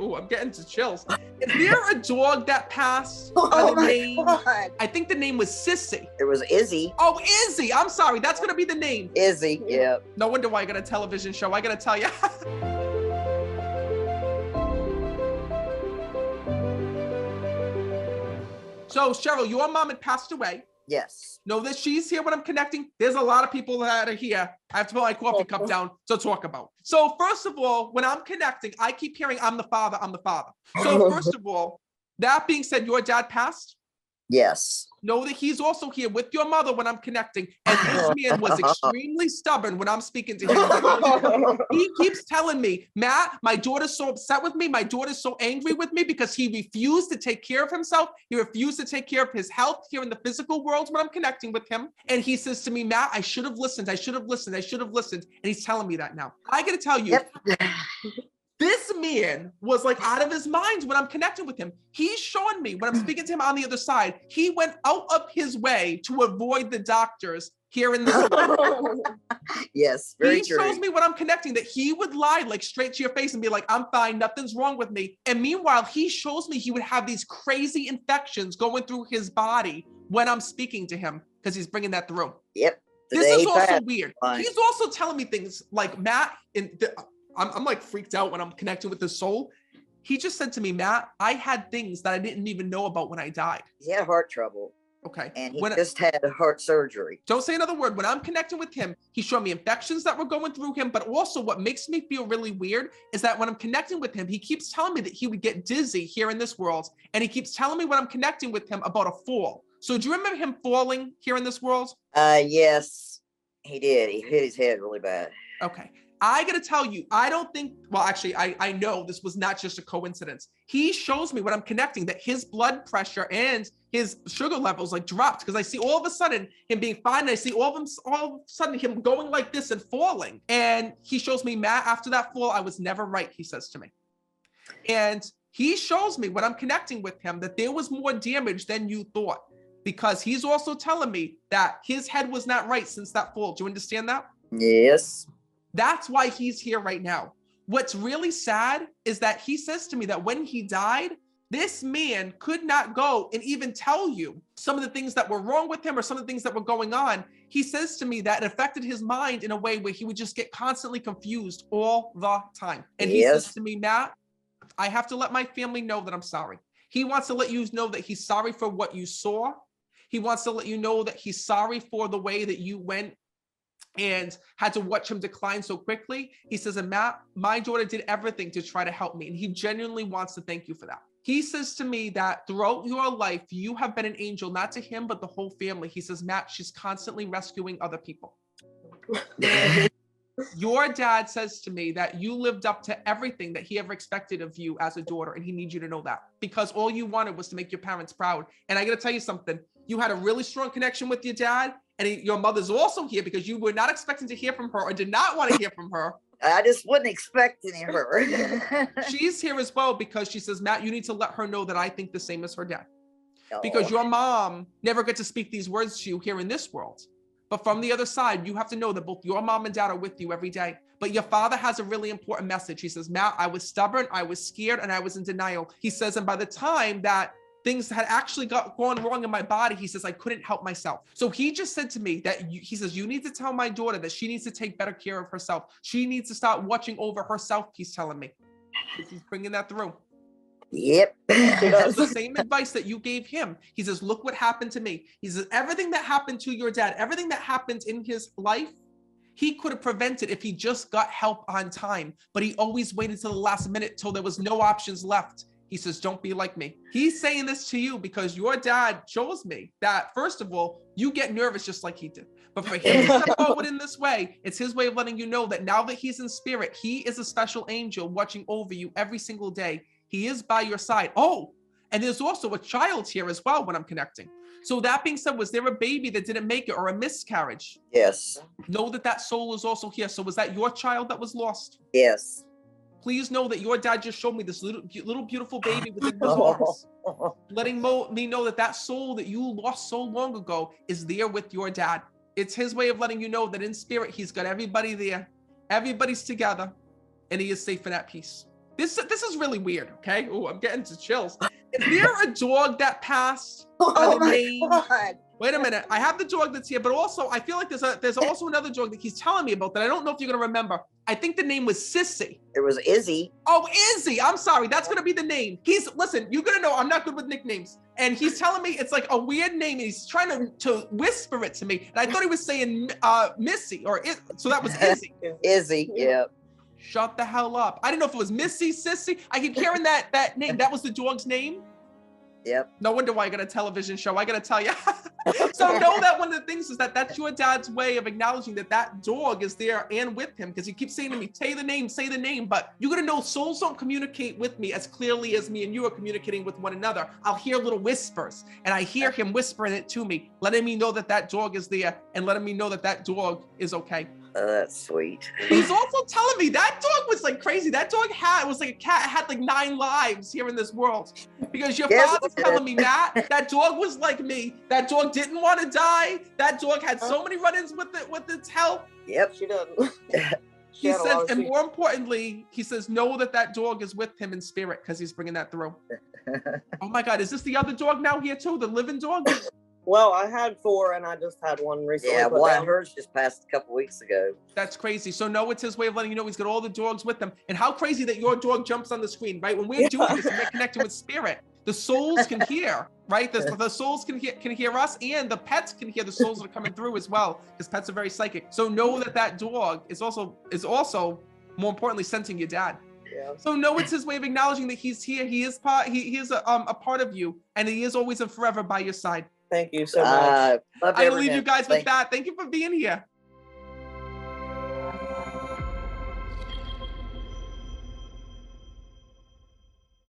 Ooh, I'm getting to chills. Is there a dog that passed by Oh the my name? God. I think the name was Sissy. It was Izzy. Oh, Izzy. I'm sorry. That's going to be the name. Izzy, yeah. No wonder why I got a television show. I got to tell you. So, Cheryl, your mom had passed away. Yes. Know that she's here when I'm connecting. There's a lot of people that are here. I have to put my coffee cup down to talk about. So first of all, when I'm connecting, I keep hearing, I'm the father, I'm the father. So first of all, that being said, your dad passed. Yes. Know that he's also here with your mother when I'm connecting. And this man was extremely stubborn when I'm speaking to him. He keeps telling me, Matt, my daughter's so upset with me. My daughter's so angry with me because he refused to take care of himself. He refused to take care of his health here in the physical world when I'm connecting with him. And he says to me, Matt, I should have listened. I should have listened. I should have listened. And he's telling me that now. I got to tell you, this man was like out of his mind when I'm connecting with him. He's showing me when I'm speaking to him on the other side, he went out of his way to avoid the doctors here in this world. Yes, very true. He shows me when I'm connecting that he would lie like straight to your face and be like, I'm fine, nothing's wrong with me. And meanwhile, he shows me he would have these crazy infections going through his body when I'm speaking to him because he's bringing that through. Yep. This is also weird. He's also telling me things like, Matt, I'm like freaked out when I'm connecting with the soul. He just said to me, Matt, I had things that I didn't even know about when I died. He had heart trouble. Okay. And he just had heart surgery. Don't say another word. When I'm connecting with him, he showed me infections that were going through him. But also what makes me feel really weird is that when I'm connecting with him, he keeps telling me that he would get dizzy here in this world. And he keeps telling me when I'm connecting with him about a fall. So do you remember him falling here in this world? Yes, he did. He hit his head really bad. Okay. I got to tell you, I don't think, well, actually, I know this was not just a coincidence. He shows me when I'm connecting that his blood pressure and his sugar levels like dropped because I see all of a sudden him being fine. And I see all of a sudden him going like this and falling. And he shows me, Matt, after that fall, I was never right, he says to me. And he shows me when I'm connecting with him that there was more damage than you thought because he's also telling me that his head was not right since that fall. Do you understand that? Yes. That's why he's here right now. What's really sad is that he says to me that when he died, this man could not go and even tell you some of the things that were wrong with him or some of the things that were going on. He says to me that it affected his mind in a way where he would just get constantly confused all the time. And he says to me, Matt, I have to let my family know that I'm sorry. He wants to let you know that he's sorry for what you saw. He wants to let you know that he's sorry for the way that you went and had to watch him decline so quickly. He says, and Matt, my daughter did everything to try to help me. And he genuinely wants to thank you for that. He says to me that throughout your life, you have been an angel, not to him, but the whole family. He says, Matt, she's constantly rescuing other people. And your dad says to me that you lived up to everything that he ever expected of you as a daughter. And he needs you to know that because all you wanted was to make your parents proud. And I got to tell you something. You had a really strong connection with your dad. And your mother's also here because you were not expecting to hear from her or did not want to hear from her. I just wasn't expecting her. She's here as well because she says, Matt, you need to let her know that I think the same as her dad. Because your mom never got to speak these words to you here in this world. But from the other side, you have to know that both your mom and dad are with you every day. But your father has a really important message. He says, Matt, I was stubborn, I was scared, and I was in denial. He says, and by the time that things had actually gone wrong in my body, he says, I couldn't help myself. So he just said to me that he says, you need to tell my daughter that she needs to take better care of herself. She needs to start watching over herself, he's telling me. He's bringing that through. Yep. That's the same advice that you gave him. He says, look what happened to me. He says, everything that happened to your dad, everything that happened in his life, he could have prevented if he just got help on time. But he always waited till the last minute till there was no options left. He says, don't be like me. He's saying this to you because your dad shows me that, first of all, you get nervous just like he did. But for him to step forward in this way, it's his way of letting you know that now that he's in spirit, he is a special angel watching over you every single day. He is by your side. Oh, and there's also a child here as well when I'm connecting. So that being said, was there a baby that didn't make it or a miscarriage? Yes. Know that that soul is also here. So was that your child that was lost? Yes. Please know that your dad just showed me this little beautiful baby within his arms, letting me know that that soul that you lost so long ago is there with your dad. It's his way of letting you know that in spirit, he's got everybody there. Everybody's together and he is safe and at peace. This is really weird, okay? Oh, I'm getting to chills. Is there a dog that passed by Oh the my name? God. Wait a minute. I have the dog that's here, but also I feel like there's also another dog that he's telling me about that I don't know if you're gonna remember. I think the name was Sissy. It was Izzy. Oh, Izzy. I'm sorry. That's gonna be the name. Listen, you're gonna know I'm not good with nicknames. And he's telling me it's like a weird name, and he's trying to whisper it to me. And I thought he was saying Missy so that was Izzy. Izzy, yeah. Shut the hell up. I didn't know if it was Missy, Sissy. I keep hearing that name. That was the dog's name. Yep. No wonder why I got a television show. I got to tell you. So know that one of the things is that's your dad's way of acknowledging that dog is there and with him, because he keeps saying to me, say the name. But you got to know souls don't communicate with me as clearly as me and you are communicating with one another. I'll hear little whispers, and I hear him whispering it to me, letting me know that dog is there and letting me know that dog is okay. That's sweet. He's also telling me that dog was like crazy. That dog was like a cat. It had like 9 lives here in this world. Because your father's telling me, Matt, that dog was like me. That dog didn't want to die. That dog had so many run-ins with its health. Yep, she does. He says, and more importantly, he says, know that dog is with him in spirit, because he's bringing that through. Oh my God, is this the other dog now here too? The living dog? Well, I had 4 and I just had one recently. Yeah, well, hers just passed a couple weeks ago. That's crazy. So no, it's his way of letting you know he's got all the dogs with him. And how crazy that your dog jumps on the screen, right? When we're doing this and we're connecting with spirit, the souls can hear, right? The souls can hear us, and the pets can hear the souls that are coming through as well, because pets are very psychic. So know that dog is also more importantly sensing your dad. Yeah. So no, it's his way of acknowledging that he's here. He is a part of you, and he is always and forever by your side. Thank you so much. Love I leave everything. you guys with that. Thank you for being here.